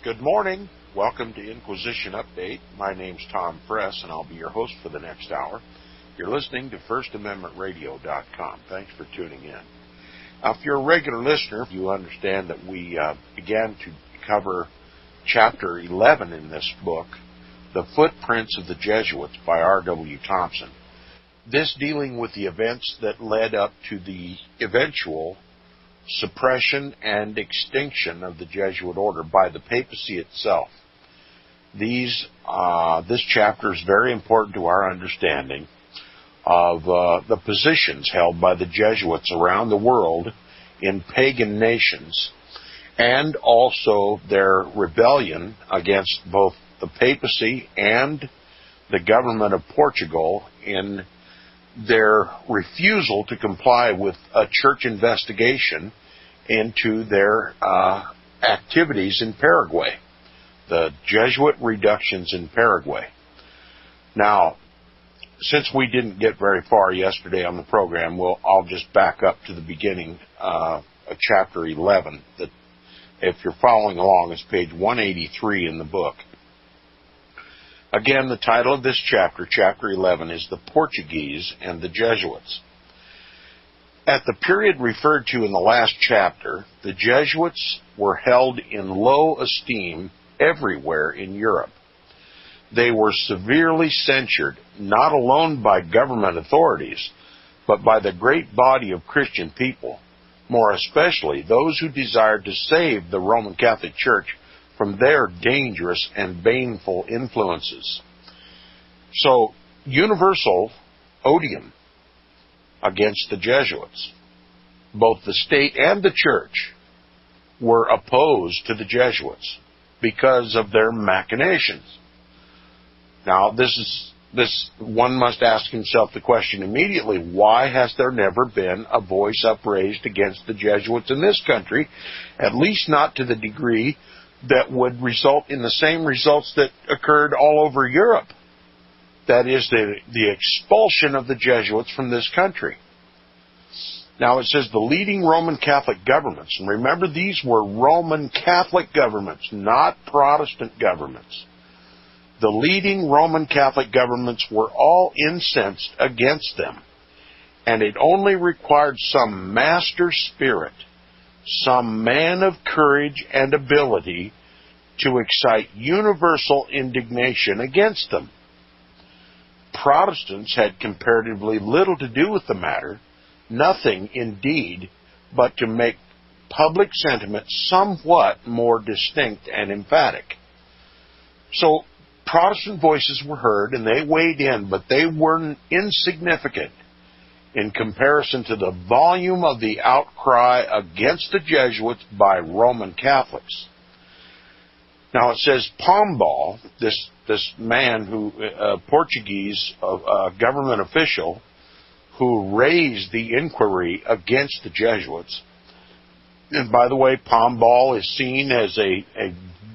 Good morning. Welcome to Inquisition Update. My name's Tom Fress, and I'll be your host for the next hour. You're listening to FirstAmendmentRadio.net. Thanks for tuning in. Now, if you're a regular listener, you understand that we began to cover Chapter 11 in this book, The Footprints of the Jesuits by R.W. Thompson. This dealing with the events that led up to the eventual suppression and extinction of the Jesuit order by the papacy itself. This chapter is very important to our understanding of the positions held by the Jesuits around the world in pagan nations, and also their rebellion against both the papacy and the government of Portugal in their refusal to comply with a church investigation into their activities in Paraguay, the Jesuit reductions in Paraguay. Now, since we didn't get very far yesterday on the program, I'll just back up to the beginning of Chapter 11. That, if you're following along, is page 183 in the book. Again, the title of this chapter, Chapter 11, is The Portuguese and the Jesuits. At the period referred to in the last chapter, the Jesuits were held in low esteem everywhere in Europe. They were severely censured, not alone by government authorities, but by the great body of Christian people, more especially those who desired to save the Roman Catholic Church from their dangerous and baneful influences. So, universal odium against the Jesuits. Both the state and the church were opposed to the Jesuits because of their machinations. Now, one must ask himself the question immediately, why has there never been a voice upraised against the Jesuits in this country, at least not to the degree that would result in the same results that occurred all over Europe? That is, the expulsion of the Jesuits from this country. Now, it says the leading Roman Catholic governments, and remember, these were Roman Catholic governments, not Protestant governments. The leading Roman Catholic governments were all incensed against them, and it only required some master spirit, some man of courage and ability, to excite universal indignation against them. Protestants had comparatively little to do with the matter, nothing indeed, but to make public sentiment somewhat more distinct and emphatic. So Protestant voices were heard and they weighed in, but they were insignificant in comparison to the volume of the outcry against the Jesuits by Roman Catholics. Now it says Pombal, this man who, Portuguese government official, who raised the inquiry against the Jesuits. And by the way, Pombal is seen as a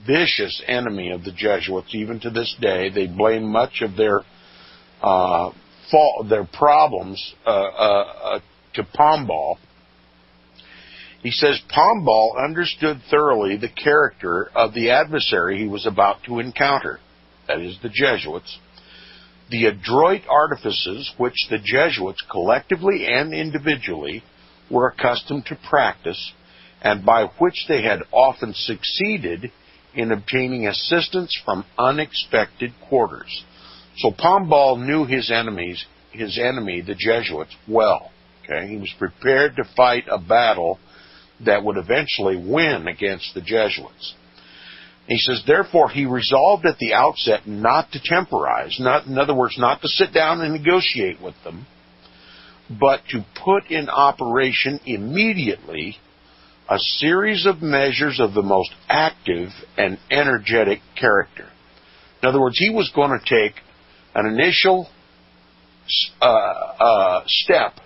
vicious enemy of the Jesuits even to this day. They blame much of their problems to Pombal. He says Pombal understood thoroughly the character of the adversary he was about to encounter, that is, the Jesuits, the adroit artifices which the Jesuits collectively and individually were accustomed to practice, and by which they had often succeeded in obtaining assistance from unexpected quarters. So Pombal knew his enemy, the Jesuits, well. Okay? He was prepared to fight a battle that would eventually win against the Jesuits. He says, therefore, he resolved at the outset not to temporize, in other words, not to sit down and negotiate with them, but to put in operation immediately a series of measures of the most active and energetic character. In other words, he was going to take an initial step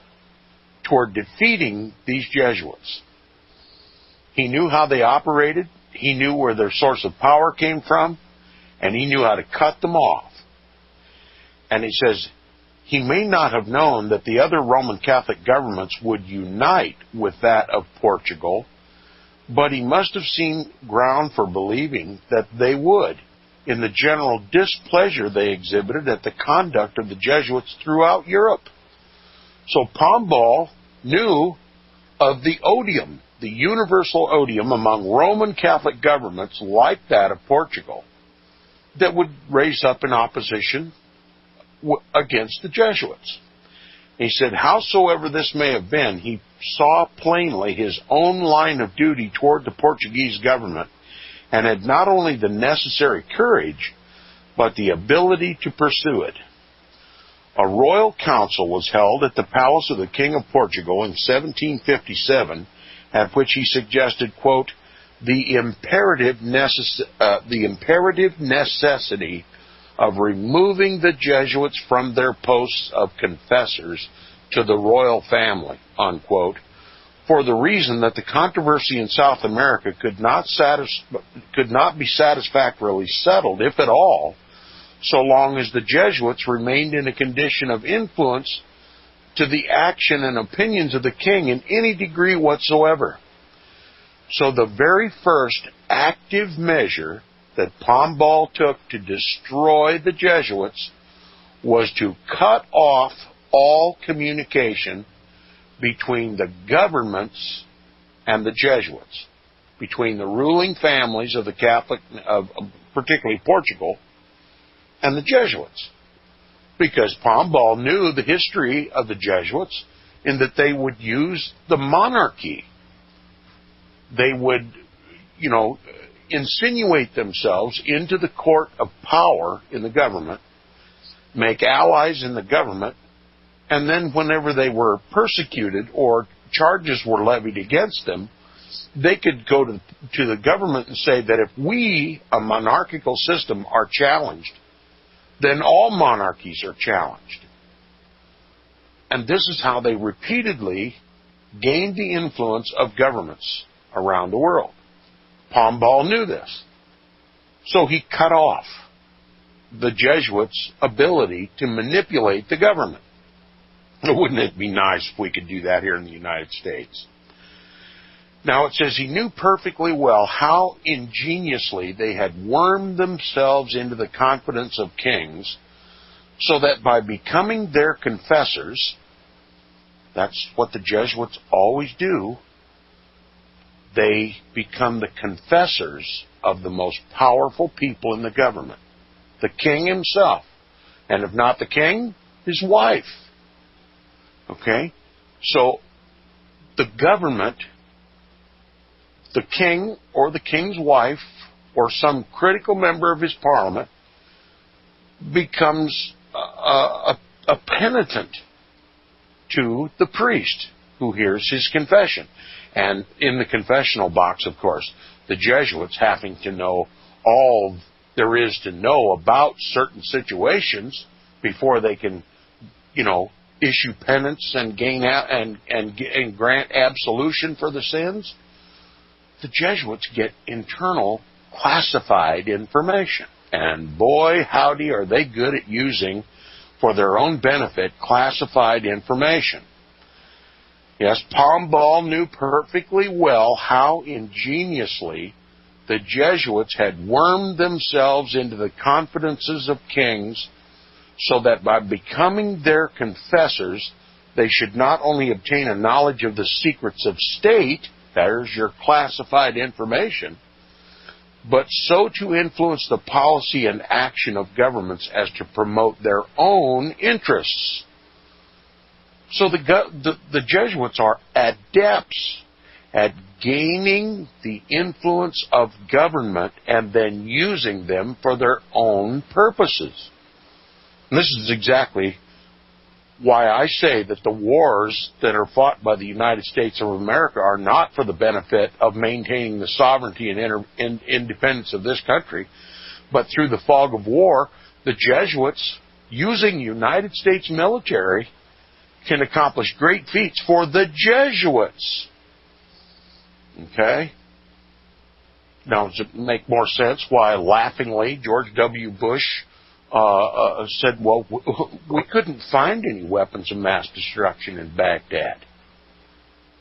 toward defeating these Jesuits. He knew how they operated, he knew where their source of power came from, and he knew how to cut them off. And he says, he may not have known that the other Roman Catholic governments would unite with that of Portugal, but he must have seen ground for believing that they would, in the general displeasure they exhibited at the conduct of the Jesuits throughout Europe. So Pombal knew of the odium, the universal odium among Roman Catholic governments like that of Portugal, that would raise up in opposition against the Jesuits. He said, howsoever this may have been, he saw plainly his own line of duty toward the Portuguese government and had not only the necessary courage, but the ability to pursue it. A royal council was held at the palace of the King of Portugal in 1757, at which he suggested, quote, the imperative necessity of removing the Jesuits from their posts of confessors to the royal family, unquote, for the reason that the controversy in South America could not be satisfactorily settled, if at all, so long as the Jesuits remained in a condition of influence to the action and opinions of the king in any degree whatsoever. So the very first active measure that Pombal took to destroy the Jesuits was to cut off all communication between the governments and the Jesuits, between the ruling families of the Catholic, particularly Portugal, and the Jesuits. Because Pombal knew the history of the Jesuits in that they would use the monarchy. They would, insinuate themselves into the court of power in the government, make allies in the government, and then whenever they were persecuted or charges were levied against them, they could go to the government and say that if we, a monarchical system, are challenged, then all monarchies are challenged. And this is how they repeatedly gained the influence of governments around the world. Pombal knew this. So he cut off the Jesuits' ability to manipulate the government. Wouldn't it be nice if we could do that here in the United States? Now it says he knew perfectly well how ingeniously they had wormed themselves into the confidence of kings, so that by becoming their confessors, that's what the Jesuits always do, they become the confessors of the most powerful people in the government, the king himself, and if not the king, his wife. Okay? So the government, the king or the king's wife or some critical member of his parliament becomes a penitent to the priest who hears his confession. And in the confessional box, of course, the Jesuits having to know all there is to know about certain situations before they can, issue penance and gain and grant absolution for the sins. The Jesuits get internal classified information. And boy, howdy, are they good at using, for their own benefit, classified information. Yes, Pombal knew perfectly well how ingeniously the Jesuits had wormed themselves into the confidences of kings, so that by becoming their confessors, they should not only obtain a knowledge of the secrets of state, there's your classified information, but so to influence the policy and action of governments as to promote their own interests. So the Jesuits are adepts at gaining the influence of government and then using them for their own purposes. And this is exactly why I say that the wars that are fought by the United States of America are not for the benefit of maintaining the sovereignty and independence of this country, but through the fog of war, the Jesuits, using United States military, can accomplish great feats for the Jesuits. Okay? Now, does it make more sense why, laughingly, George W. Bush said, well, we couldn't find any weapons of mass destruction in Baghdad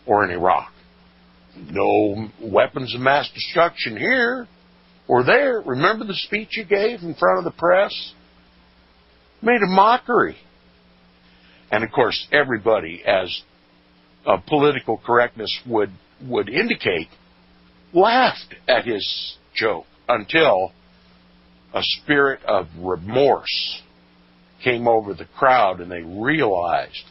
or in Iraq. no weapons of mass destruction here or there. Remember the speech he gave in front of the press? Made a mockery. And, of course, everybody, as political correctness would indicate, laughed at his joke until a spirit of remorse came over the crowd and they realized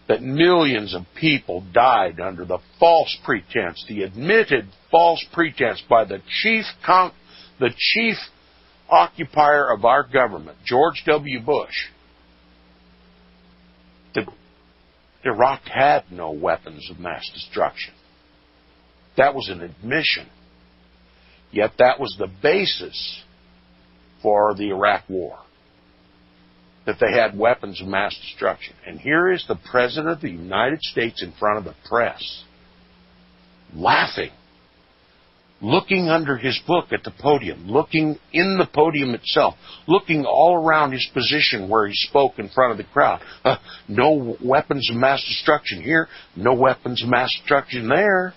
that millions of people died under the false pretense, the admitted false pretense by the chief occupier of our government, George W. Bush, that Iraq had no weapons of mass destruction. That was an admission. Yet that was the basis for the Iraq War, that they had weapons of mass destruction. And here is the President of the United States in front of the press, laughing, looking under his book at the podium, looking in the podium itself, looking all around his position where he spoke in front of the crowd. No weapons of mass destruction here, no weapons of mass destruction there.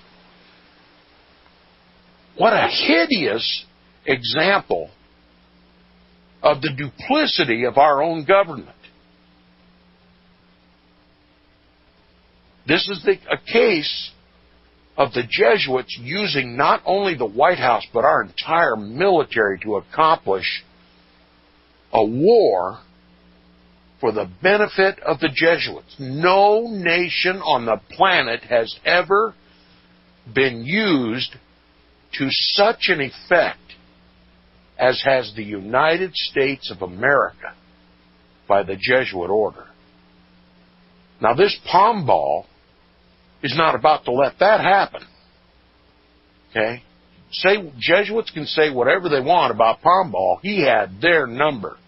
What a hideous example of the duplicity of our own government. This is a case of the Jesuits using not only the White House but our entire military to accomplish a war for the benefit of the Jesuits. No nation on the planet has ever been used to such an effect as has the United States of America by the Jesuit order. Now, this Pombal is not about to let that happen. Okay? Jesuits can say whatever they want about Pombal. He had their number.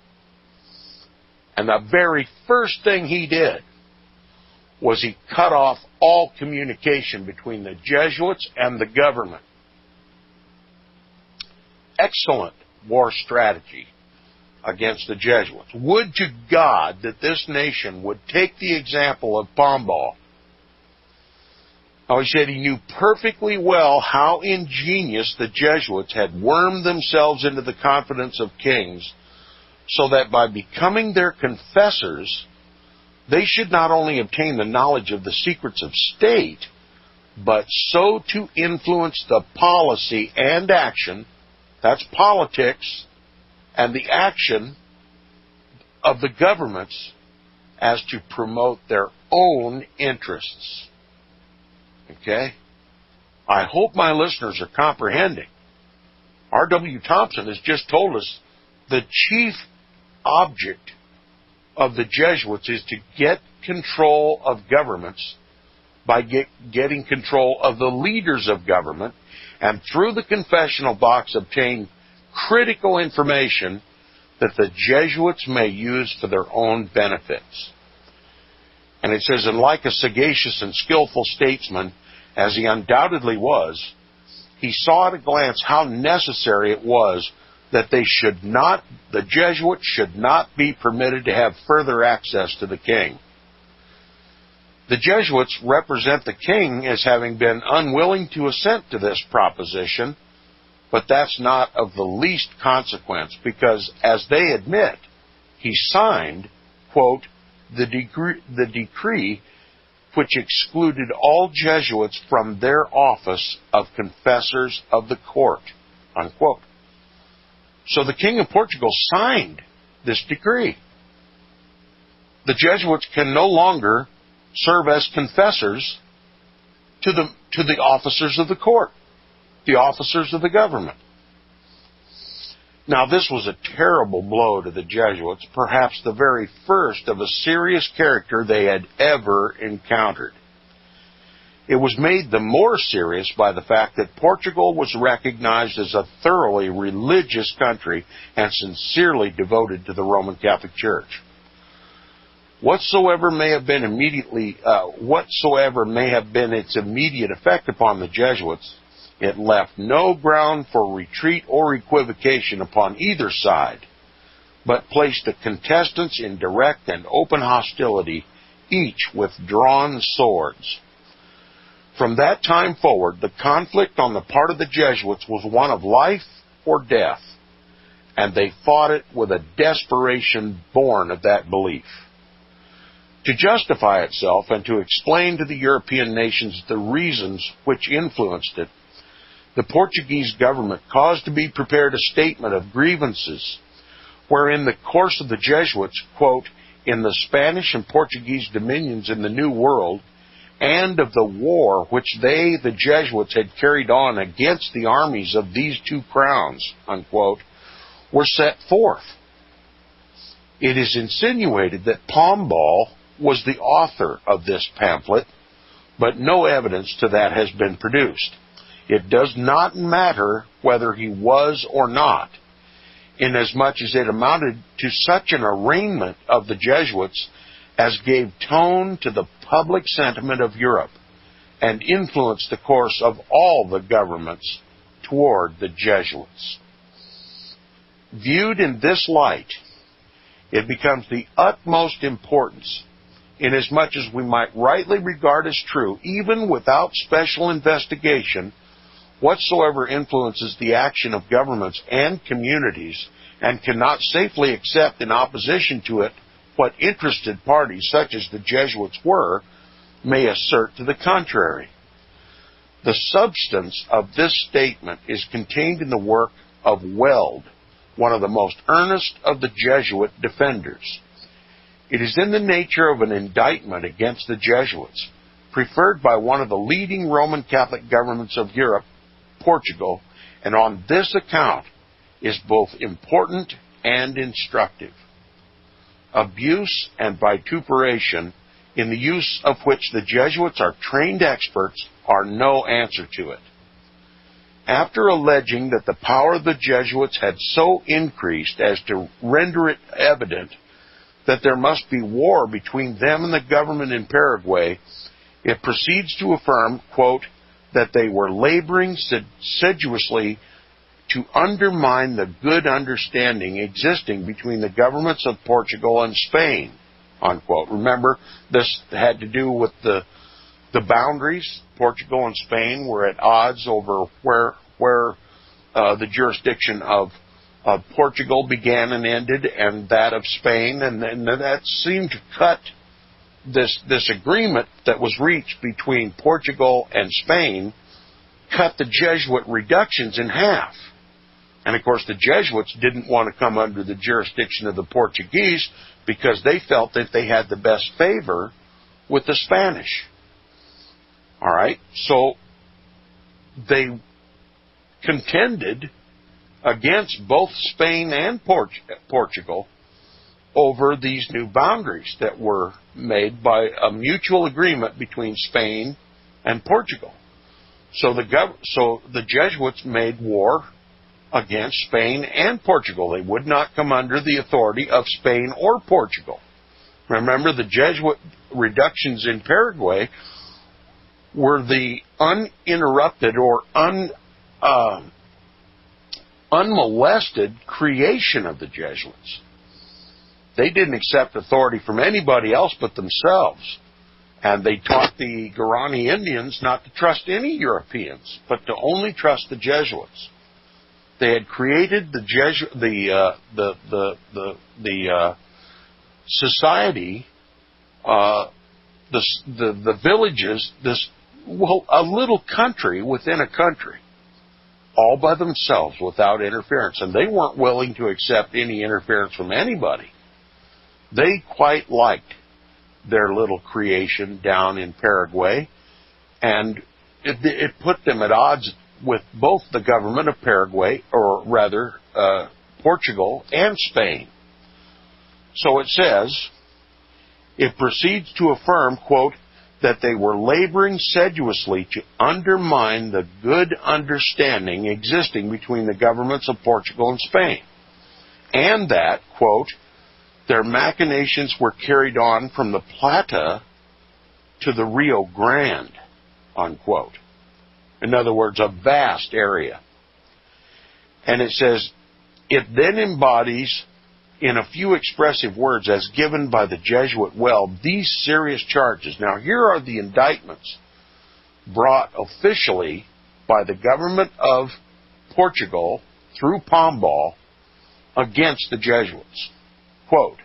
And the very first thing he did was he cut off all communication between the Jesuits and the government. Excellent war strategy against the Jesuits. Would to God that this nation would take the example of Pombal. Now, he said he knew perfectly well how ingenious the Jesuits had wormed themselves into the confidence of kings, so that by becoming their confessors, they should not only obtain the knowledge of the secrets of state, but so to influence the policy and action, that's politics, and the action of the governments as to promote their own interests. Okay? I hope my listeners are comprehending. R.W. Thompson has just told us the chief object of the Jesuits is to get control of governments by getting control of the leaders of government, and through the confessional box obtain critical information that the Jesuits may use for their own benefits. And it says, and like a sagacious and skillful statesman, as he undoubtedly was, he saw at a glance how necessary it was that the Jesuits should not be permitted to have further access to the king. The Jesuits represent the king as having been unwilling to assent to this proposition, but that's not of the least consequence, because, as they admit, he signed, quote, the decree which excluded all Jesuits from their office of confessors of the court, unquote. So the King of Portugal signed this decree. The Jesuits can no longer serve as confessors to the officers of the court, the officers of the government. Now, this was a terrible blow to the Jesuits, perhaps the very first of a serious character they had ever encountered. It was made the more serious by the fact that Portugal was recognized as a thoroughly religious country and sincerely devoted to the Roman Catholic Church. Whatsoever may have been its immediate effect upon the Jesuits, it left no ground for retreat or equivocation upon either side, but placed the contestants in direct and open hostility, each with drawn swords. From that time forward, the conflict on the part of the Jesuits was one of life or death, and they fought it with a desperation born of that belief. To justify itself and to explain to the European nations the reasons which influenced it, the Portuguese government caused to be prepared a statement of grievances, wherein the course of the Jesuits, quote, in the Spanish and Portuguese dominions in the New World, and of the war which they, the Jesuits, had carried on against the armies of these two crowns, unquote, were set forth. It is insinuated that Pombal was the author of this pamphlet, but no evidence to that has been produced. It does not matter whether he was or not, inasmuch as it amounted to such an arraignment of the Jesuits as gave tone to the public sentiment of Europe and influenced the course of all the governments toward the Jesuits. Viewed in this light, it becomes the utmost importance, inasmuch as we might rightly regard as true, even without special investigation, whatsoever influences the action of governments and communities, and cannot safely accept in opposition to it what interested parties, such as the Jesuits were, may assert to the contrary. The substance of this statement is contained in the work of Weld, one of the most earnest of the Jesuit defenders. It is in the nature of an indictment against the Jesuits, preferred by one of the leading Roman Catholic governments of Europe, Portugal, and on this account is both important and instructive. Abuse and vituperation, in the use of which the Jesuits are trained experts, are no answer to it. After alleging that the power of the Jesuits had so increased as to render it evident that there must be war between them and the government in Paraguay, it proceeds to affirm, quote, that they were laboring sedulously to undermine the good understanding existing between the governments of Portugal and Spain, unquote. Remember, this had to do with the boundaries. Portugal and Spain were at odds over where the jurisdiction of Portugal began and ended, and that of Spain, and that seemed to cut this agreement that was reached between Portugal and Spain, cut the Jesuit reductions in half. And, of course, the Jesuits didn't want to come under the jurisdiction of the Portuguese because they felt that they had the best favor with the Spanish. All right? So they contended against both Spain and Portugal over these new boundaries that were made by a mutual agreement between Spain and Portugal. So the Jesuits made war against Spain and Portugal. They would not come under the authority of Spain or Portugal. Remember, the Jesuit reductions in Paraguay were the uninterrupted or unmolested creation of the Jesuits. They didn't accept authority from anybody else but themselves. And they taught the Guarani Indians not to trust any Europeans, but to only trust the Jesuits. They had created the society, the villages, a little country within a country, all by themselves without interference. And they weren't willing to accept any interference from anybody. They quite liked their little creation down in Paraguay, and it put them at odds with both the government of Paraguay, or rather Portugal, and Spain. So it says, it proceeds to affirm, quote, that they were laboring sedulously to undermine the good understanding existing between the governments of Portugal and Spain, and that, quote, their machinations were carried on from the Plata to the Rio Grande, unquote. In other words, a vast area. And it says, it then embodies in a few expressive words as given by the Jesuit Weld these serious charges. Now, here are the indictments brought officially by the government of Portugal through Pombal against the Jesuits. Quote,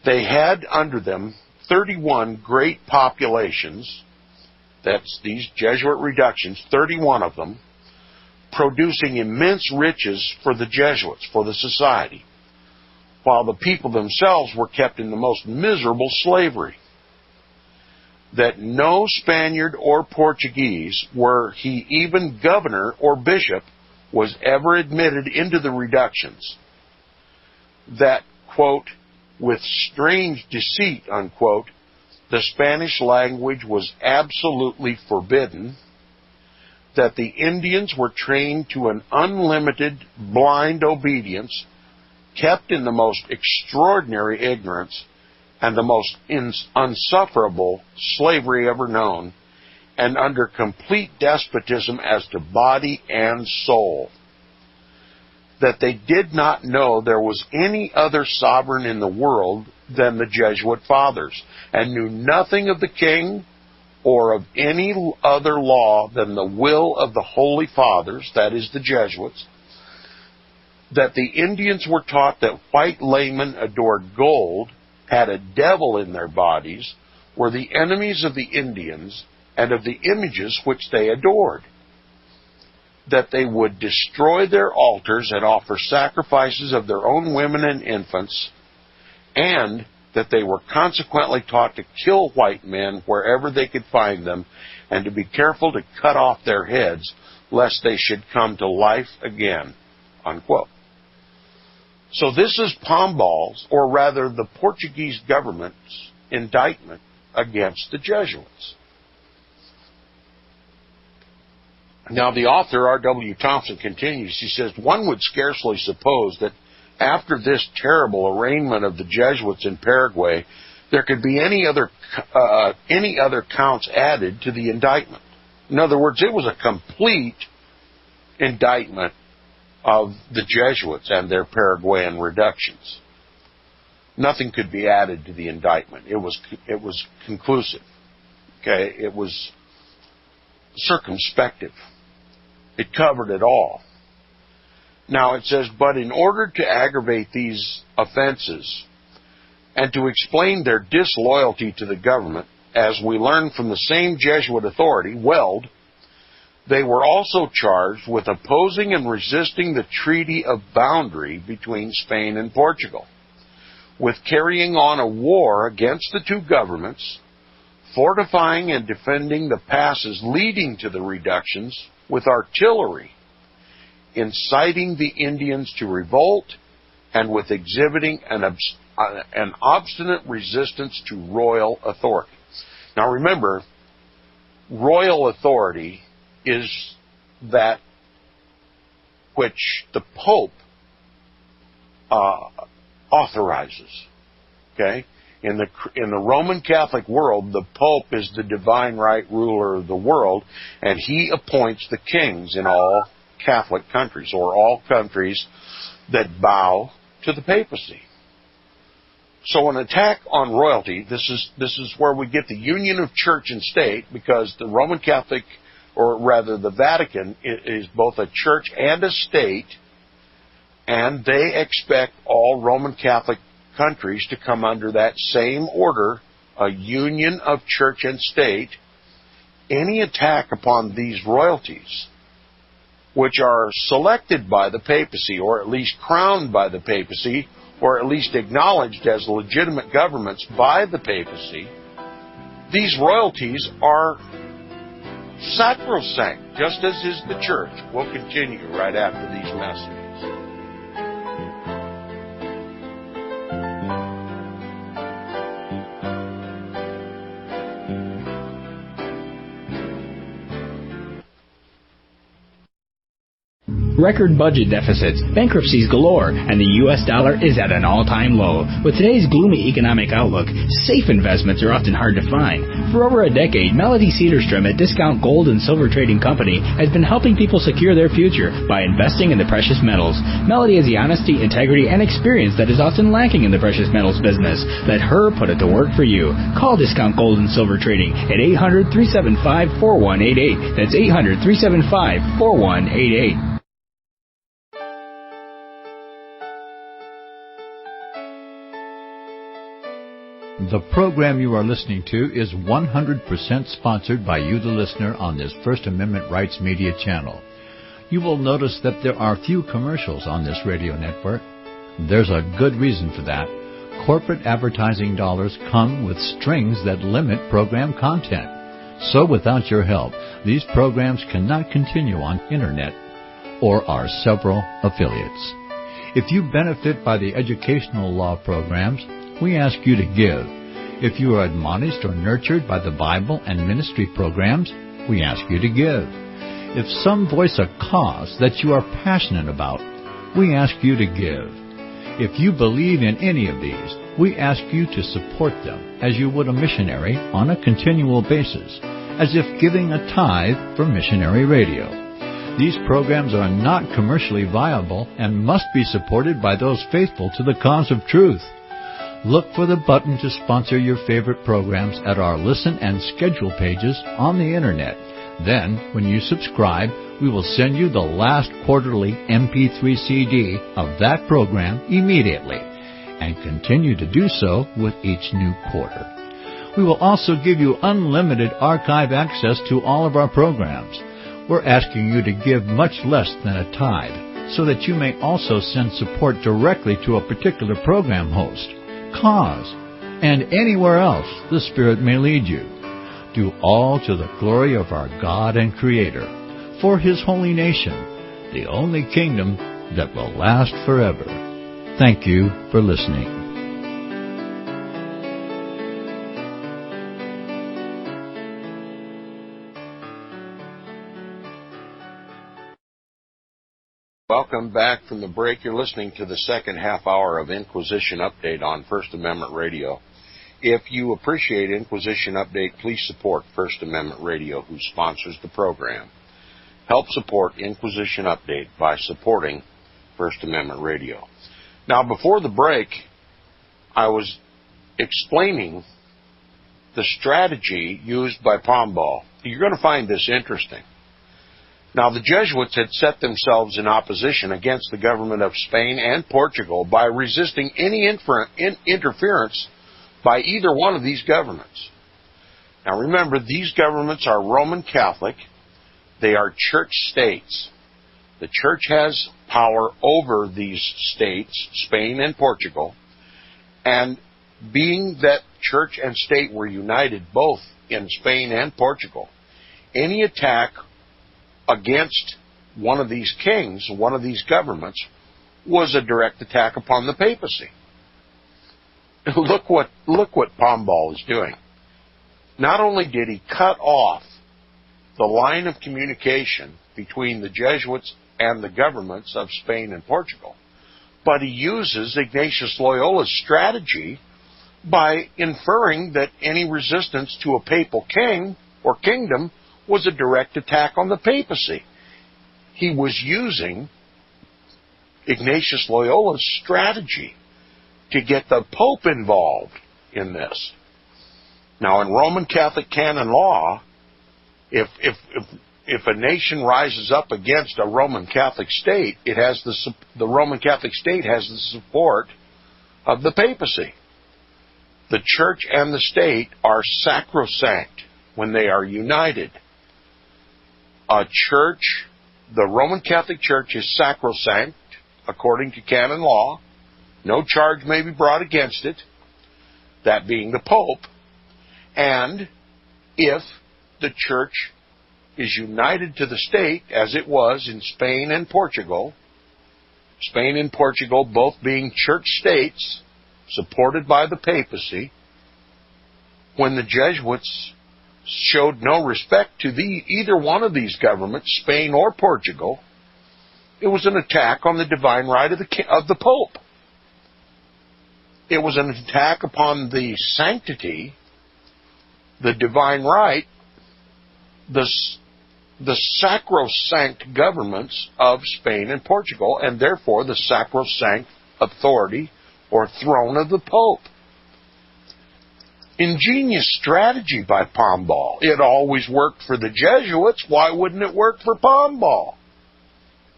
they had under them 31 great populations, that's these Jesuit reductions, 31 of them, producing immense riches for the Jesuits, for the society, while the people themselves were kept in the most miserable slavery. That no Spaniard or Portuguese, were he even governor or bishop, was ever admitted into the reductions. That, quote, with strange deceit, unquote, the Spanish language was absolutely forbidden, that the Indians were trained to an unlimited blind obedience, kept in the most extraordinary ignorance, and the most unsufferable slavery ever known, and under complete despotism as to body and soul. That they did not know there was any other sovereign in the world than the Jesuit fathers, and knew nothing of the king or of any other law than the will of the Holy Fathers, that is the Jesuits. That the Indians were taught that white laymen adored gold, had a devil in their bodies, were the enemies of the Indians and of the images which they adored. That they would destroy their altars and offer sacrifices of their own women and infants, and that they were consequently taught to kill white men wherever they could find them, and to be careful to cut off their heads, lest they should come to life again, unquote. So this is Pombal's, or rather the Portuguese government's, indictment against the Jesuits. Now the author, R.W. Thompson, continues. He says, one would scarcely suppose that after this terrible arraignment of the Jesuits in Paraguay, there could be any other counts added to the indictment. In other words, it was a complete indictment of the Jesuits and their Paraguayan reductions. Nothing could be added to the indictment. It was conclusive. Okay, it was circumspective. It covered it all. Now it says, but in order to aggravate these offenses and to explain their disloyalty to the government, as we learn from the same Jesuit authority, Weld, they were also charged with opposing and resisting the treaty of boundary between Spain and Portugal, with carrying on a war against the two governments, fortifying and defending the passes leading to the reductions with artillery, inciting the Indians to revolt, and with exhibiting an obstinate resistance to royal authority. Now remember, royal authority is that which the Pope authorizes. Okay? In the Roman Catholic world, the Pope is the divine right ruler of the world, and he appoints the kings in all Catholic countries, or all countries that bow to the papacy. So an attack on royalty, this is where we get the union of church and state, because the Roman Catholic, or rather the Vatican, is both a church and a state, and they expect all Roman Catholic countries to come under that same order, a union of church and state. Any attack upon these royalties, which are selected by the papacy, or at least crowned by the papacy, or at least acknowledged as legitimate governments by the papacy, these royalties are sacrosanct, just as is the church. We'll continue right after these messages. record budget deficits, bankruptcies galore, and the U.S. dollar is at an all-time low. With today's gloomy economic outlook, safe investments are often hard to find. For over a decade, Melody Cedarstrom at Discount Gold and Silver Trading Company has been helping people secure their future by investing in the precious metals. Melody has the honesty, integrity, and experience that is often lacking in the precious metals business. Let her put it to work for you. Call Discount Gold and Silver Trading at 800-375-4188. That's 800-375-4188. The program you are listening to is 100% sponsored by you, the listener, on this First Amendment Rights Media channel. You will notice that there are few commercials on this radio network. There's a good reason for that. Corporate advertising dollars come with strings that limit program content. So without your help, these programs cannot continue on Internet or our several affiliates. If you benefit by the educational law programs, we ask you to give. If you are admonished or nurtured by the Bible and ministry programs, we ask you to give. If some voice a cause that you are passionate about, we ask you to give. If you believe in any of these, we ask you to support them as you would a missionary on a continual basis, as if giving a tithe for missionary radio. These programs are not commercially viable and must be supported by those faithful to the cause of truth. Look for the button to sponsor your favorite programs at our listen and schedule pages on the Internet. Then, when you subscribe, we will send you the last quarterly MP3 CD of that program immediately, and continue to do so with each new quarter. We will also give you unlimited archive access to all of our programs. We're asking you to give much less than a tithe, so that you may also send support directly to a particular program host, cause, and anywhere else the Spirit may lead you. Do all to the glory of our God and Creator, for His holy nation, the only kingdom that will last forever. Thank you for listening. Welcome back from the break. You're listening to the second half hour of Inquisition Update on First Amendment Radio. If you appreciate Inquisition Update, please support First Amendment Radio, who sponsors the program. Help support Inquisition Update by supporting First Amendment Radio. Now, before the break, I was explaining the strategy used by Pombal. You're going to find this interesting. Now, the Jesuits had set themselves in opposition against the government of Spain and Portugal by resisting any interference by either one of these governments. Now, remember, these governments are Roman Catholic. They are church states. The church has power over these states, Spain and Portugal, and being that church and state were united both in Spain and Portugal, any attack against one of these kings, one of these governments, was a direct attack upon the papacy. Look what Pombal is doing. Not only did he cut off the line of communication between the Jesuits and the governments of Spain and Portugal, but he uses Ignatius Loyola's strategy by inferring that any resistance to a papal king or kingdom was a direct attack on the papacy. He was using Ignatius Loyola's strategy to get the Pope involved in this. Now, in Roman Catholic canon law, if a nation rises up against a Roman Catholic state, it has the Roman Catholic state has the support of the papacy. The church and the state are sacrosanct when they are united. A church, the Roman Catholic Church, is sacrosanct according to canon law. No charge may be brought against it, that being the Pope. And if the church is united to the state, as it was in Spain and Portugal both being church states supported by the papacy, when the Jesuits showed no respect to either one of these governments, Spain or Portugal, It was an attack on the divine right of the Pope. It was an attack upon the sanctity, the divine right, the sacrosanct governments of Spain and Portugal, and therefore the sacrosanct authority or throne of the Pope. Ingenious strategy by Pombal. It always worked for the Jesuits. Why wouldn't it work for Pombal?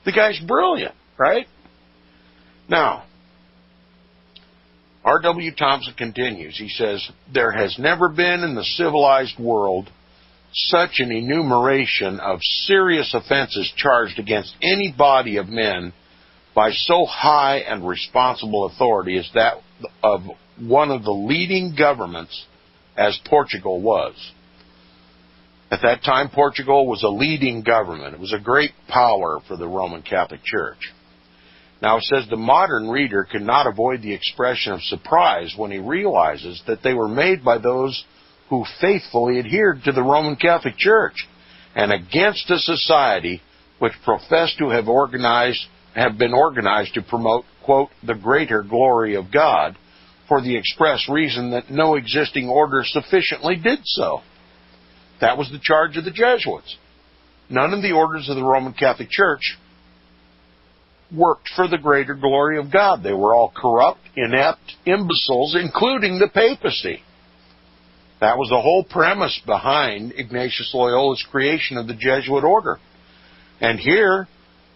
The guy's brilliant, right? Now, R.W. Thompson continues. He says, there has never been in the civilized world such an enumeration of serious offenses charged against any body of men by so high and responsible authority as that of one of the leading governments as Portugal was. At that time, Portugal was a leading government. It was a great power for the Roman Catholic Church. Now, it says the modern reader cannot avoid the expression of surprise when he realizes that they were made by those who faithfully adhered to the Roman Catholic Church and against a society which professed to have been organized to promote, quote, the greater glory of God, for the express reason that no existing order sufficiently did so. That was the charge of the Jesuits. None of the orders of the Roman Catholic Church worked for the greater glory of God. They were all corrupt, inept imbeciles, including the papacy. That was the whole premise behind Ignatius Loyola's creation of the Jesuit order. And here,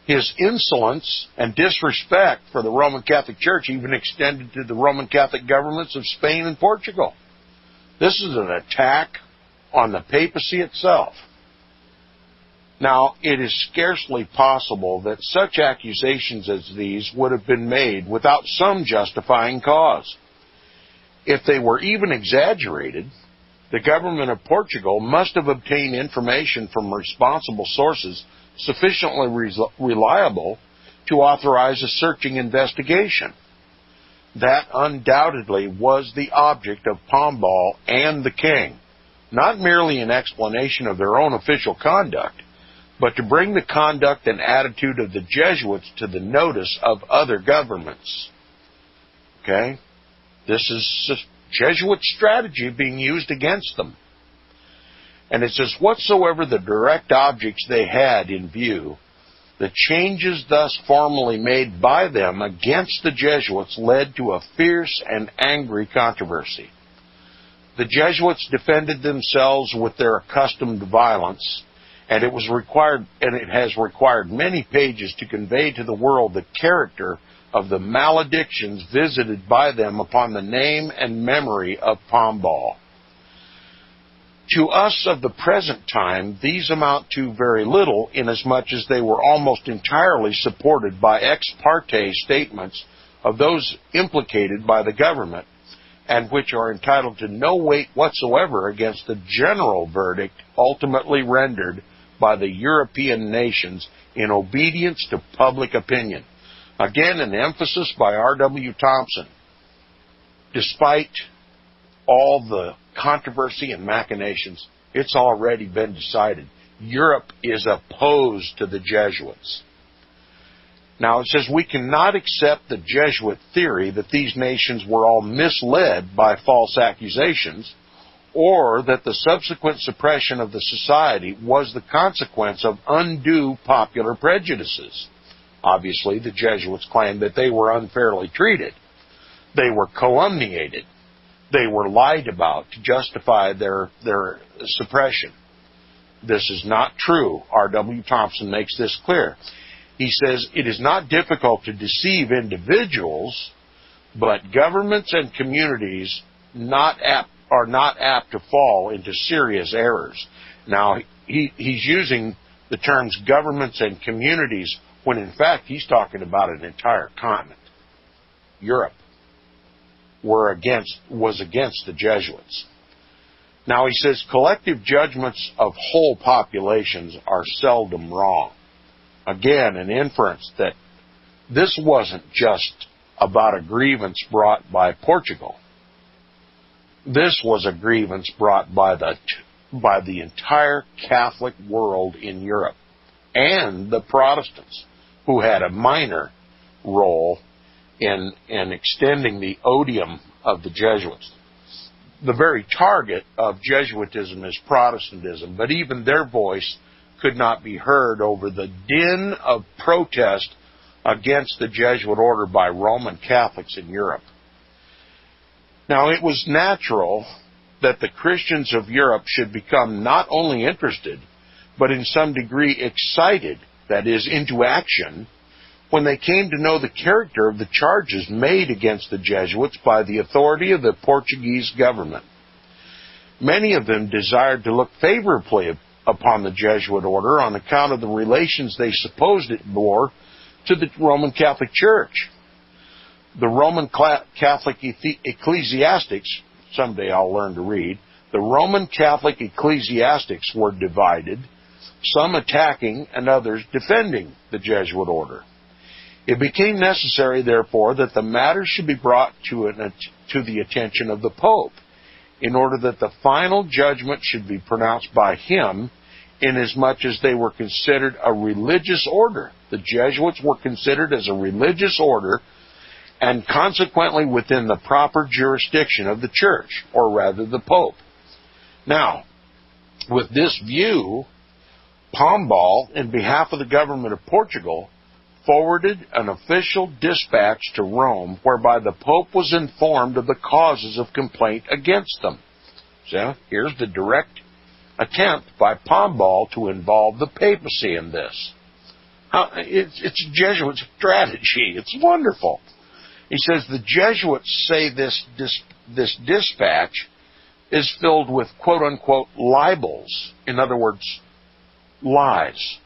his insolence and disrespect for the Roman Catholic Church even extended to the Roman Catholic governments of Spain and Portugal. This is an attack on the papacy itself. Now, it is scarcely possible that such accusations as these would have been made without some justifying cause. If they were even exaggerated, the government of Portugal must have obtained information from responsible sources sufficiently reliable to authorize a searching investigation. That undoubtedly was the object of Pombal and the king, not merely an explanation of their own official conduct, but to bring the conduct and attitude of the Jesuits to the notice of other governments. Okay? This is Jesuit strategy being used against them. And it says, whatsoever the direct objects they had in view, the changes thus formally made by them against the Jesuits led to a fierce and angry controversy. The Jesuits defended themselves with their accustomed violence, and it has required many pages to convey to the world the character of the maledictions visited by them upon the name and memory of Pombal. To us of the present time, these amount to very little, inasmuch as they were almost entirely supported by ex parte statements of those implicated by the government, and which are entitled to no weight whatsoever against the general verdict ultimately rendered by the European nations in obedience to public opinion. Again, an emphasis by R.W. Thompson. Despite all the controversy and machinations, it's already been decided. Europe is opposed to the Jesuits. Now, it says we cannot accept the Jesuit theory that these nations were all misled by false accusations, or that the subsequent suppression of the society was the consequence of undue popular prejudices. Obviously, the Jesuits claimed that they were unfairly treated. They were calumniated. They were lied about to justify their suppression. This is not true. R.W. Thompson makes this clear. He says, it is not difficult to deceive individuals, but governments and communities are not apt to fall into serious errors. Now, he's using the terms governments and communities when in fact he's talking about an entire continent. Europe was against the Jesuits. Now he says collective judgments of whole populations are seldom wrong. Again, an inference that this wasn't just about a grievance brought by Portugal. This was a grievance brought by the entire Catholic world in Europe and the Protestants. who had a minor role in extending the odium of the Jesuits. The very target of Jesuitism is Protestantism, but even their voice could not be heard over the din of protest against the Jesuit order by Roman Catholics in Europe. Now, it was natural that the Christians of Europe should become not only interested, but in some degree excited, that is, into action, when they came to know the character of the charges made against the Jesuits by the authority of the Portuguese government. Many of them desired to look favorably upon the Jesuit order on account of the relations they supposed it bore to the Roman Catholic Church. The Roman Catholic ecclesiastics, someday I'll learn to read, the Roman Catholic ecclesiastics were divided, some attacking and others defending the Jesuit order. It became necessary, therefore, that the matter should be brought to the attention of the Pope, in order that the final judgment should be pronounced by him, inasmuch as they were considered a religious order. The Jesuits were considered as a religious order, and consequently within the proper jurisdiction of the Church, or rather the Pope. Now, with this view, Pombal, in behalf of the government of Portugal, forwarded an official dispatch to Rome whereby the Pope was informed of the causes of complaint against them. So here's the direct attempt by Pombal to involve the papacy in this. It's a Jesuit strategy. It's wonderful. He says the Jesuits say this dispatch is filled with quote-unquote libels, in other words, lies.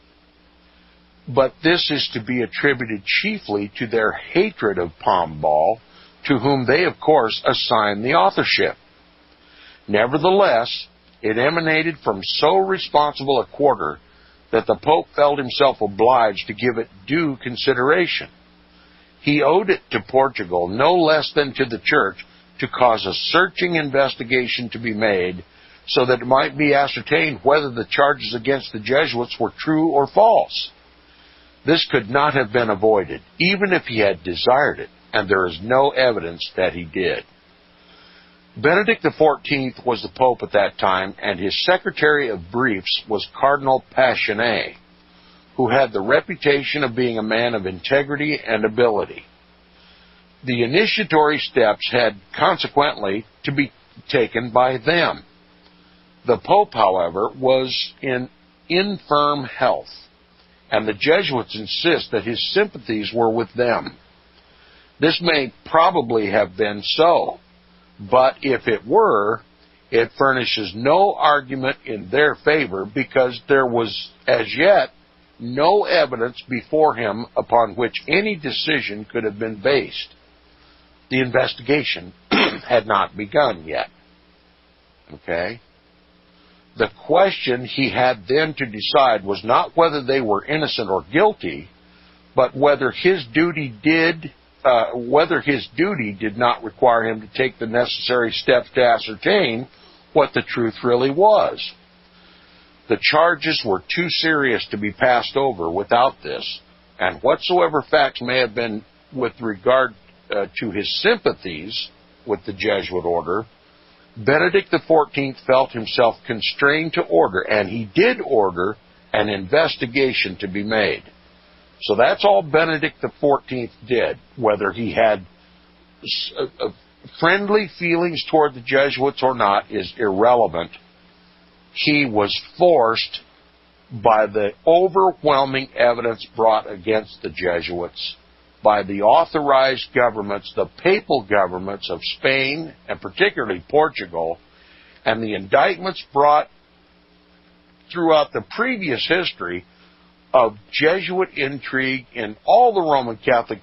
But this is to be attributed chiefly to their hatred of Pombal, to whom they, of course, assign the authorship. Nevertheless, it emanated from so responsible a quarter that the Pope felt himself obliged to give it due consideration. He owed it to Portugal, no less than to the Church, to cause a searching investigation to be made, so that it might be ascertained whether the charges against the Jesuits were true or false. This could not have been avoided, even if he had desired it, and there is no evidence that he did. Benedict XIV was the Pope at that time, and his Secretary of Briefs was Cardinal Passionné, who had the reputation of being a man of integrity and ability. The initiatory steps had consequently to be taken by them. The Pope, however, was in infirm health, and the Jesuits insist that his sympathies were with them. This may probably have been so, but if it were, it furnishes no argument in their favor, because there was as yet no evidence before him upon which any decision could have been based. The investigation had not begun yet. Okay? The question he had then to decide was not whether they were innocent or guilty, but whether his duty did not require him to take the necessary steps to ascertain what the truth really was. The charges were too serious to be passed over without this, and whatsoever facts may have been with regard to his sympathies with the Jesuit order, Benedict XIV felt himself constrained to order, and he did order an investigation to be made. So that's all Benedict XIV did. Whether he had friendly feelings toward the Jesuits or not is irrelevant. He was forced by the overwhelming evidence brought against the Jesuits by the authorized governments, the papal governments of Spain, and particularly Portugal, and the indictments brought throughout the previous history of Jesuit intrigue in all the Roman Catholic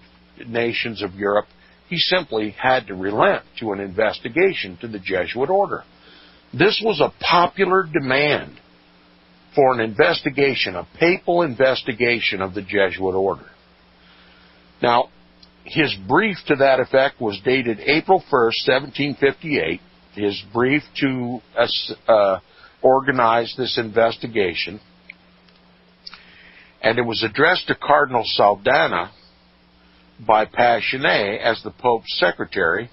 nations of Europe. He simply had to relent to an investigation to the Jesuit order. This was a popular demand for an investigation, a papal investigation of the Jesuit order. Now, his brief to that effect was dated April 1st, 1758, his brief to organize this investigation. and it was addressed to Cardinal Saldana by Passionné as the Pope's secretary,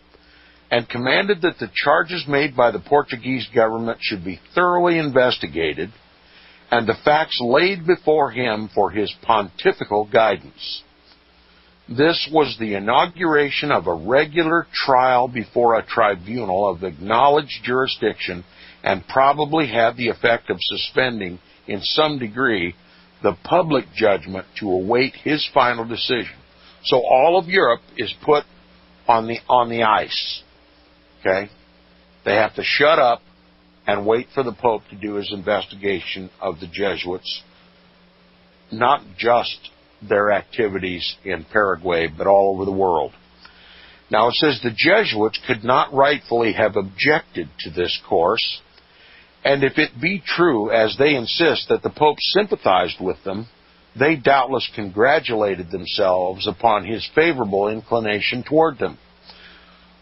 and commanded that the charges made by the Portuguese government should be thoroughly investigated and the facts laid before him for his pontifical guidance. This was the inauguration of a regular trial before a tribunal of acknowledged jurisdiction and probably had the effect of suspending, in some degree, the public judgment to await his final decision. So all of Europe is put on the ice. Okay? They have to shut up and wait for the Pope to do his investigation of the Jesuits, not just their activities in Paraguay, but all over the world. Now it says the Jesuits could not rightfully have objected to this course, and if it be true, as they insist, that the Pope sympathized with them, they doubtless congratulated themselves upon his favorable inclination toward them.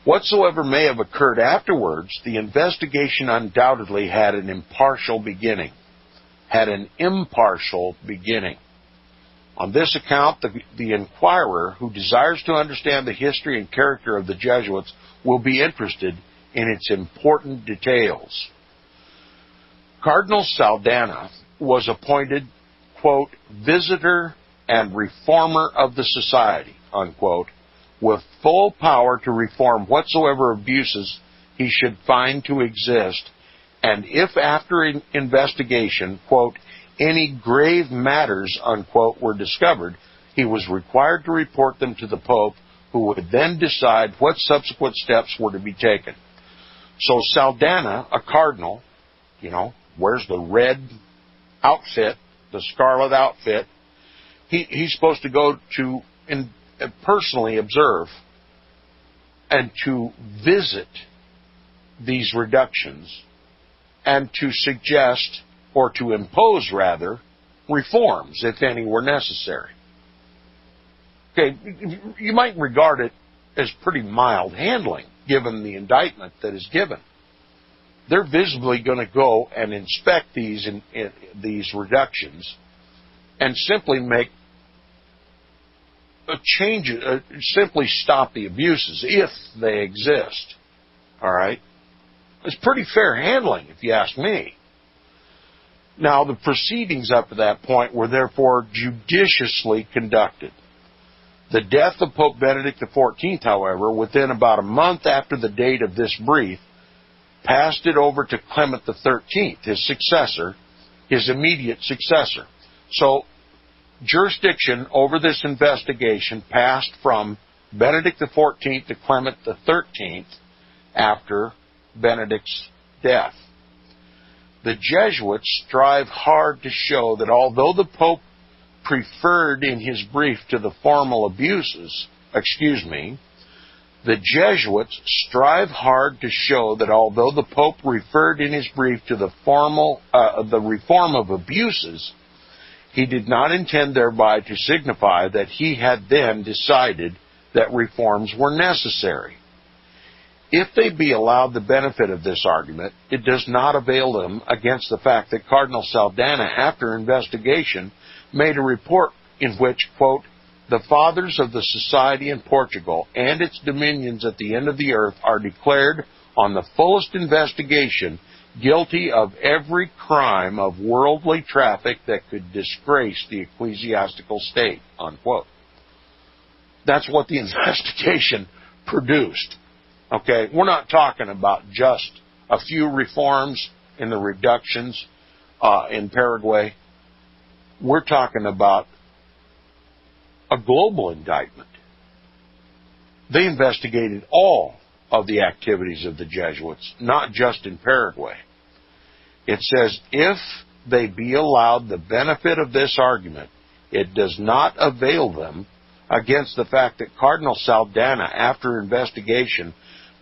Whatsoever may have occurred afterwards, the investigation undoubtedly had an impartial beginning. On this account, the inquirer who desires to understand the history and character of the Jesuits will be interested in its important details. Cardinal Saldana was appointed, quote, visitor and reformer of the society, unquote, with full power to reform whatsoever abuses he should find to exist, and if after investigation, quote, any grave matters, unquote, were discovered, he was required to report them to the Pope, who would then decide what subsequent steps were to be taken. So Saldana, a cardinal, wears the red outfit, the scarlet outfit. He's supposed to go to personally observe and to visit these reductions and to suggest, or to impose rather, reforms, if any were necessary. Okay, you might regard it as pretty mild handling, given the indictment that is given. They're visibly going to go and inspect these reductions and simply make a change, simply stop the abuses if they exist. All right? It's pretty fair handling, if you ask me. Now, the proceedings up to that point were therefore judiciously conducted. The death of Pope Benedict XIV, however, within about a month after the date of this brief, passed it over to Clement XIII, his successor, his immediate successor. So, jurisdiction over this investigation passed from Benedict XIV to Clement XIII after Benedict's death. The Jesuits strive hard to show that although the Pope referred in his brief to the formal abuses, the Jesuits strive hard to show that although the Pope referred in his brief to the reform of abuses, he did not intend thereby to signify that he had then decided that reforms were necessary. If they be allowed the benefit of this argument, it does not avail them against the fact that Cardinal Saldana, after investigation, made a report in which, quote, the fathers of the society in Portugal and its dominions at the end of the earth are declared on the fullest investigation guilty of every crime of worldly traffic that could disgrace the ecclesiastical state, unquote. That's what the investigation produced. Okay, we're not talking about just a few reforms in the reductions in Paraguay. We're talking about a global indictment. They investigated all of the activities of the Jesuits, not just in Paraguay. It says, if they be allowed the benefit of this argument, it does not avail them against the fact that Cardinal Saldana, after investigation,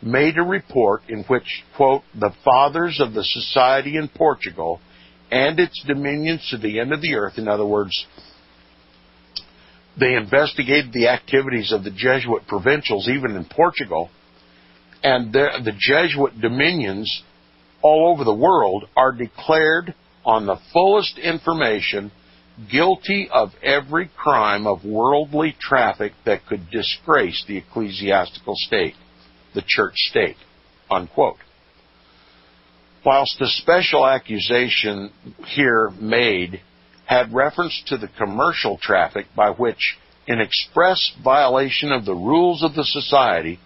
made a report in which, quote, the fathers of the society in Portugal and its dominions to the end of the earth, in other words, they investigated the activities of the Jesuit provincials even in Portugal, and the Jesuit dominions all over the world are declared on the fullest information guilty of every crime of worldly traffic that could disgrace the ecclesiastical state, the church state, unquote. Whilst the special accusation here made had reference to the commercial traffic by which, in express violation of the rules of the society,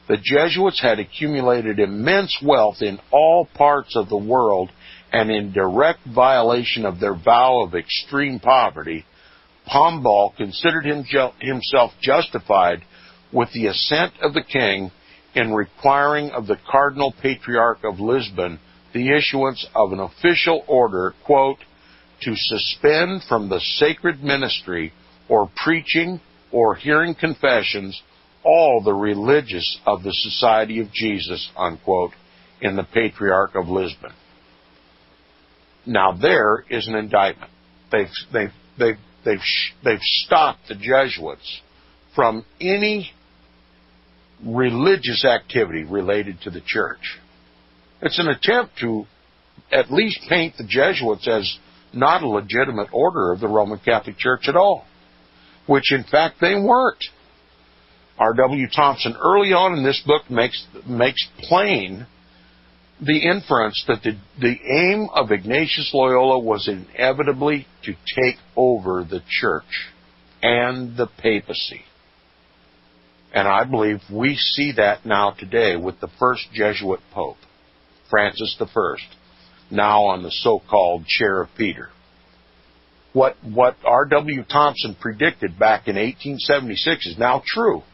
the Jesuits had accumulated immense wealth in all parts of the world and in direct violation of their vow of extreme poverty, Pombal considered himself justified with the assent of the king in requiring of the Cardinal Patriarch of Lisbon the issuance of an official order, quote, to suspend from the sacred ministry or preaching or hearing confessions all the religious of the Society of Jesus, unquote, in the Patriarch of Lisbon. Now there is an indictment. They've stopped the Jesuits from any religious activity related to the church. It's an attempt to at least paint the Jesuits as not a legitimate order of the Roman Catholic Church at all, which in fact they weren't. R.W. Thompson early on in this book makes plain the inference that the aim of Ignatius Loyola was inevitably to take over the church and the papacy. And I believe we see that now today with the first Jesuit Pope, Francis I, now on the so-called chair of Peter. What R.W. Thompson predicted back in 1876 is now true.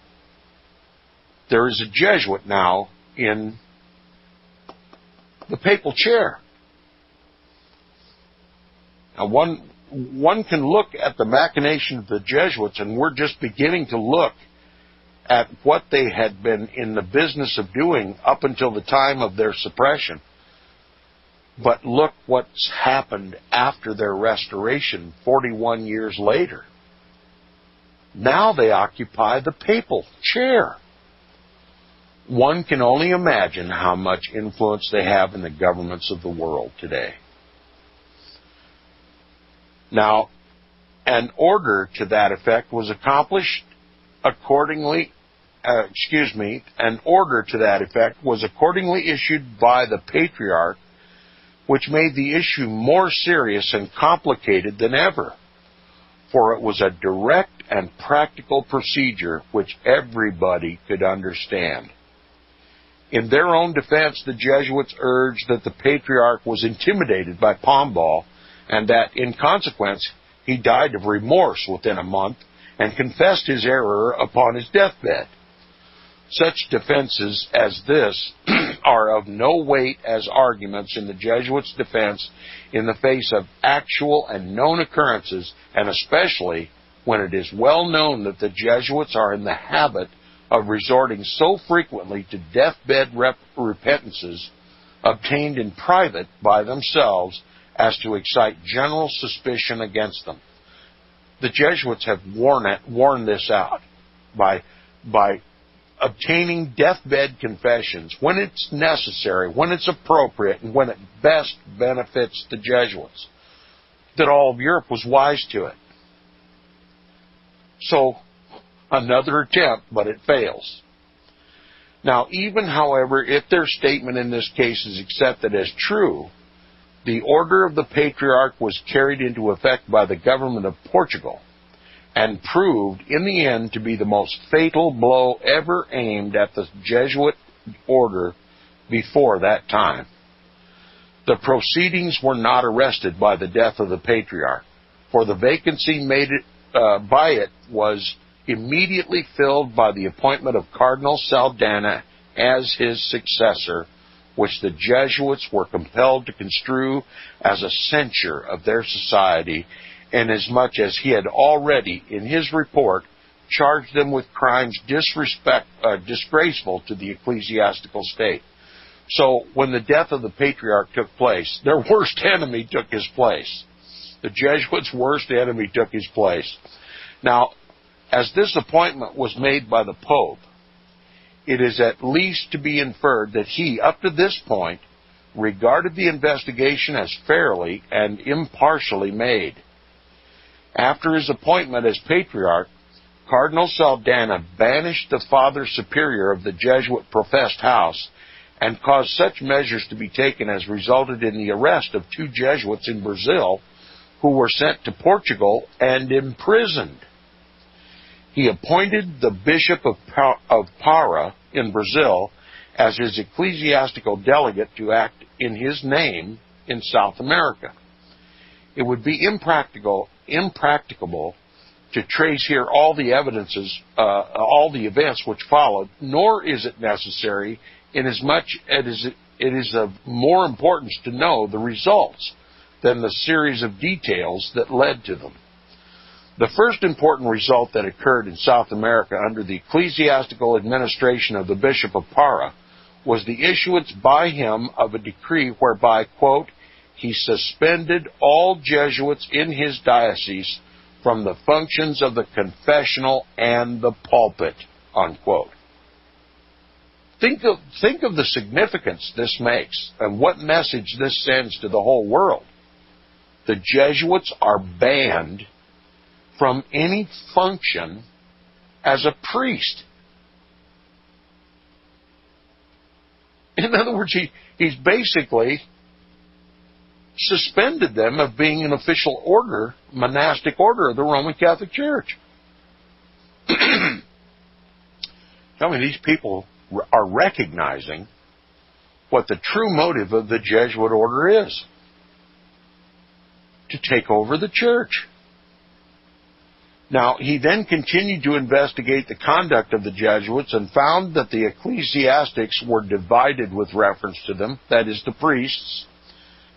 There is a Jesuit now in the papal chair. Now, one can look at the machination of the Jesuits, and we're just beginning to look at what they had been in the business of doing up until the time of their suppression. But look what's happened after their restoration 41 years later. Now they occupy the papal chair. One can only imagine how much influence they have in the governments of the world today. Now, an order to that effect was accordingly issued by the Patriarch, which made the issue more serious and complicated than ever, for it was a direct and practical procedure which everybody could understand. In their own defense, the Jesuits urged that the Patriarch was intimidated by Pombal, and that, in consequence, he died of remorse within a month and confessed his error upon his deathbed. Such defenses as this are of no weight as arguments in the Jesuits' defense in the face of actual and known occurrences, and especially when it is well known that the Jesuits are in the habit of resorting so frequently to deathbed repentances obtained in private by themselves as to excite general suspicion against them. The Jesuits have worn this out by obtaining deathbed confessions when it's necessary, when it's appropriate, and when it best benefits the Jesuits. That all of Europe was wise to it. So, another attempt, but it fails. Now, even, however, if their statement in this case is accepted as true, the order of the Patriarch was carried into effect by the government of Portugal and proved in the end to be the most fatal blow ever aimed at the Jesuit order before that time. The proceedings were not arrested by the death of the Patriarch, for the vacancy made by it was immediately filled by the appointment of Cardinal Saldana as his successor, which the Jesuits were compelled to construe as a censure of their society, inasmuch as he had already, in his report, charged them with crimes disgraceful to the ecclesiastical state. So, when the death of the Patriarch took place, their worst enemy took his place. The Jesuits' worst enemy took his place. Now, as this appointment was made by the Pope, it is at least to be inferred that he, up to this point, regarded the investigation as fairly and impartially made. After his appointment as patriarch, Cardinal Saldana banished the Father Superior of the Jesuit professed house and caused such measures to be taken as resulted in the arrest of 2 Jesuits in Brazil who were sent to Portugal and imprisoned. He appointed the Bishop of Para in Brazil as his ecclesiastical delegate to act in his name in South America. It would be impracticable to trace here all the all the events which followed, nor is it necessary, inasmuch as it is of more importance to know the results than the series of details that led to them. The first important result that occurred in South America under the ecclesiastical administration of the Bishop of Para was the issuance by him of a decree whereby, quote, he suspended all Jesuits in his diocese from the functions of the confessional and the pulpit, unquote. Think of the significance this makes and what message this sends to the whole world. The Jesuits are banned from any function as a priest. In other words, he's basically suspended them of being an official order, monastic order of the Roman Catholic Church. Tell me, these people are recognizing what the true motive of the Jesuit order is: to take over the church. Now, he then continued to investigate the conduct of the Jesuits and found that the ecclesiastics were divided with reference to them, that is, the priests.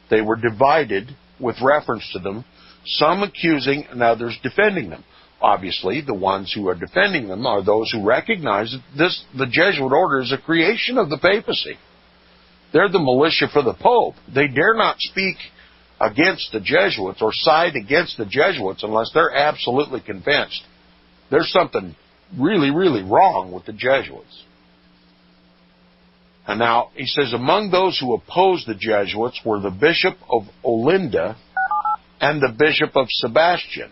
They were divided with reference to them, some accusing and others defending them. Obviously, the ones who are defending them are those who recognize that the Jesuit order is a creation of the papacy. They're the militia for the Pope. They dare not speak against the Jesuits or side against the Jesuits unless they're absolutely convinced there's something really, really wrong with the Jesuits. And now, he says, among those who opposed the Jesuits were the Bishop of Olinda and the Bishop of Sebastian.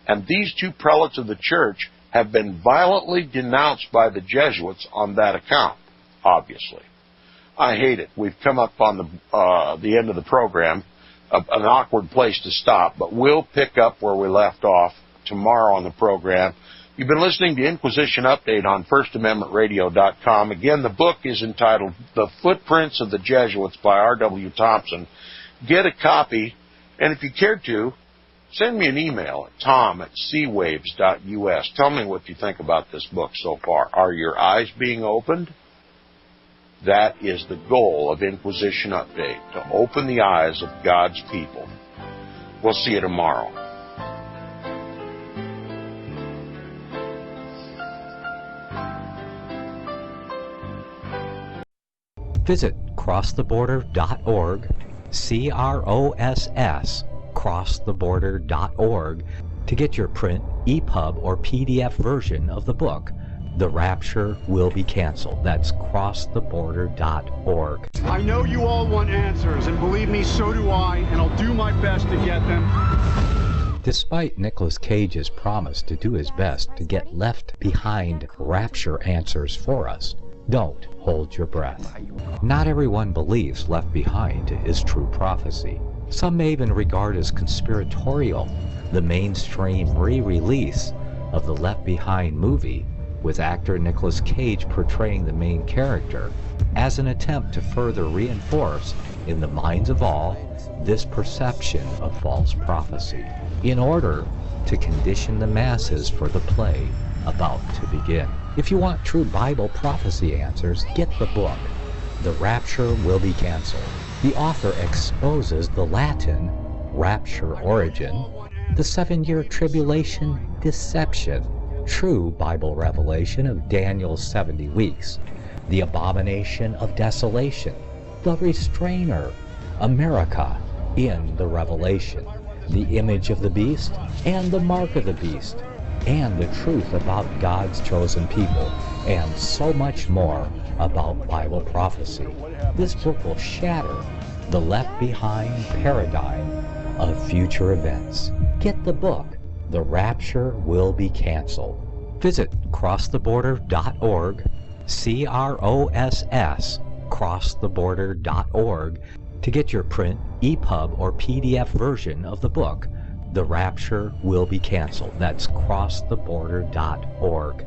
And these 2 prelates of the church have been violently denounced by the Jesuits on that account, obviously. I hate it. We've come up on the end of the program, an awkward place to stop, but we'll pick up where we left off tomorrow on the program. You've been listening to Inquisition Update on FirstAmendmentRadio.com. Again, the book is entitled The Footprints of the Jesuits by R.W. Thompson. Get a copy, and if you care to, send me an email at tom@seawaves.us. Tell me what you think about this book so far. Are your eyes being opened? That is the goal of Inquisition Update, to open the eyes of God's people. We'll see you tomorrow. Visit crosstheborder.org, CROSS, crosstheborder.org, to get your print, EPUB, or PDF version of the book, The Rapture Will Be Canceled. That's crosstheborder.org. I know you all want answers, and believe me, so do I, and I'll do my best to get them. Despite Nicolas Cage's promise to do his best to get left behind rapture answers for us, don't hold your breath. Not everyone believes Left Behind is true prophecy. Some may even regard as conspiratorial the mainstream re-release of the Left Behind movie, with actor Nicolas Cage portraying the main character, as an attempt to further reinforce in the minds of all this perception of false prophecy, in order to condition the masses for the play about to begin. If you want true Bible prophecy answers, get the book, The Rapture Will Be Canceled. The author exposes the Latin rapture origin, the 7-year tribulation deception, true Bible revelation of Daniel's 70 weeks, the abomination of desolation, the restrainer, America in the Revelation, the image of the beast and the mark of the beast, and the truth about God's chosen people, and so much more about Bible prophecy. This book will shatter the Left Behind paradigm of future events. Get the book, The Rapture Will Be Canceled. Visit crosstheborder.org, CROSS, crosstheborder.org, to get your print, EPUB, or PDF version of the book, The Rapture Will Be Canceled. That's crosstheborder.org.